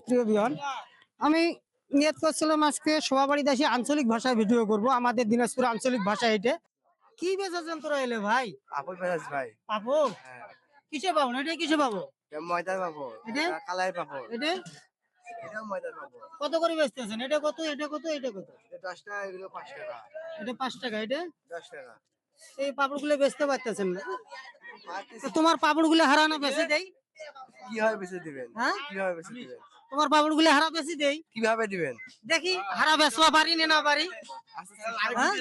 প্রিয় বিয়ন, আমি নিয়ত করছিলাম আজকে শোভাবাড়িতে এসে আঞ্চলিক ভাষায় ভিডিও করব। আমাদের দিনাজপুর আঞ্চলিক ভাষা এটা কি বেচার যন্ত্র এলে ভাই? পাপড় পেঁয়াজ ভাই। পাপড়? হ্যাঁ। কিসে পাবো না? এটা কিসে পাবো? এটা ময়দার পাপড়, এটা এটা কালাই পাপড়, এটা এটাও ময়দার পাপড়। কত করে বেচতেছেন? এটা কত, এটা কত, এটা কত? এটা 10 টাকা, এগুলো 5 টাকা। এটা 5 টাকা, এটা 10 টাকা। এই পাপড় গুলো বেচতে পারতেছেন না? আর তো তোমার পাপড় গুলো হারানো বেশি দেই? কিভাবে বেচে দিবেন? হ্যাঁ, কিভাবে বেচে দিবেন? তোমার পাপড় গুলো হারা বেশি দেই? কিভাবে দিবেন? দেখি হারা বেচবা পারি না পারি। হ্যাঁ?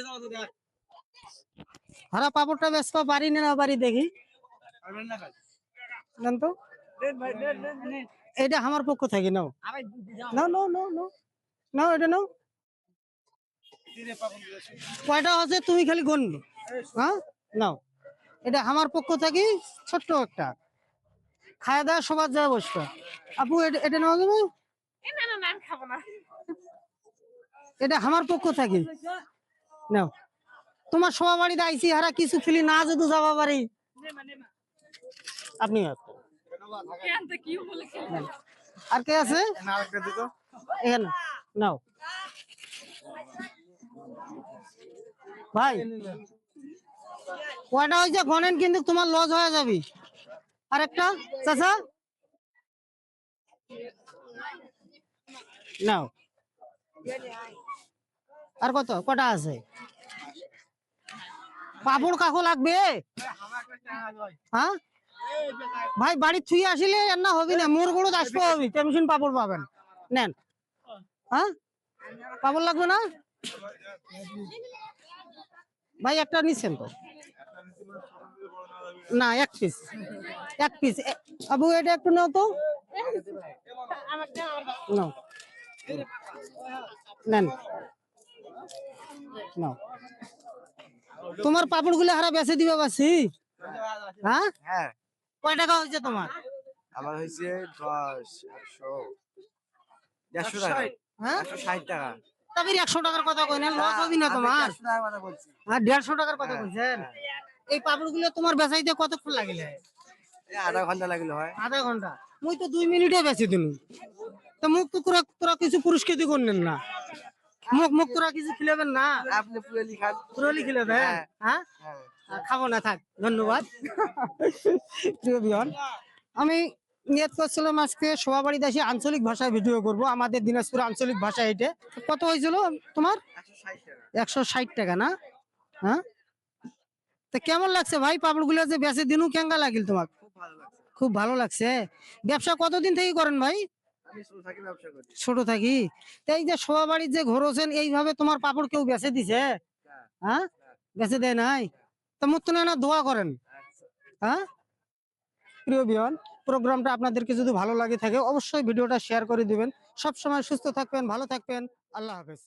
হারা পাপড়টা বেচবা পারি না পারি দেখি। নেন তো, এটা আমার পক্ষ থেকে নাও। নাও নাও নাও নাও নাও, এটা নাও। কয়টা আছে তুমি খালি গণবে। হ্যাঁ, নাও, এটা আমার পক্ষ থেকে ছোট্ট একটা খাওয়া দাওয়া সবার যায় বসবে। আপু এটা নেওয়া যাবে? এটা আমার পক্ষ থেকে নাও। তোমার সবার বাড়িতে আইসি হারা কিছু ফিলি না যদি যাবা পারি। আপনি আর কে আছে এখানে? নাও ভাই, কয়টা হয়েছে গনেন, কিন্তু তোমার লস হয়ে যাবে। আরেকটা চাচা নাও। আর কত কটা আছে? পাপড় কাকু লাগবে? হ্যাঁ ভাই, বাড়ি থুই আসলে না হবি না, মোর গরু আসতে হবে, টেনশন পাপড় পাবেন। নেন। হ্যাঁ, পাপড় লাগবে না ভাই? একটা নিচ্ছেন তো না? এক পিস, এক পিস। আবু এটা একটু নাও তো, নাও, নেন, নাও। তোমার পাপড় গুলো হারা বেচে দিবে বাসি? হ্যাঁ, হ্যাঁ। কয় টাকা হয়েছে তোমার? আমার হয়েছে 10, 100, 150 টাকা। হ্যাঁ, 160 টাকা। তবে 100 টাকার কথা কই না, লস হবি না তোমার? 150 টাকা কথা বলছি। হ্যাঁ, 150 টাকার কথা কইছেন। এই পাপড় গুলো তোমার বেচাইতে কতক্ষণ লাগিলে? এই আধা ঘন্টা লাগলো হয়। আধা ঘন্টা? মুই তো 2 মিনিটে বেচি দিনু। তো মুখ তো তোরা তোরা কিছু পুরস্কৃত করলেন না? মুখ মুখ তোরা কিছু খিলাবেন না? আপনি পুরোলি খান। পুরোলি খিলাবেন? হ্যাঁ, খাবো না, থাক, ধন্যবাদ। প্রিয় বিয়ন, আমি নিয়ত করছিলাম আজকে শোভাবাড়িতে এসে আঞ্চলিক ভাষায় ভিডিও করব। আমাদের দিনাজপুর আঞ্চলিক ভাষা এটা কত হয়েছিল তোমার? 160 টাকা। 160 টাকা না? হ্যাঁ, তো কেমন লাগছে ভাই পাপড় গুলো যে বেচে দিনু? কেঙ্গা লাগিল তোমার? খুব ভালো লাগছে। খুব ভালো লাগছে। ব্যবসা কতদিন থেকে করেন ভাই? আমি ছোট থাকি ব্যবসা করি। ছোট থাকি। তো এই যে শোভাবাড়ির যে ঘোরছেন, এইভাবে তোমার পাপড় কেউ বেচে দিছে? হ্যাঁ, বেচে দেয় নাই? তো মুখ তো না দোয়া করেন। হ্যাঁ, প্রিয় বিয়ন, প্রোগ্রামটা আপনাদেরকে যদি ভালো লাগে থাকে অবশ্যই ভিডিওটা শেয়ার করে দিবেন। সব সময় সুস্থ থাকবেন, ভালো থাকবেন। আল্লাহ হাফেজ।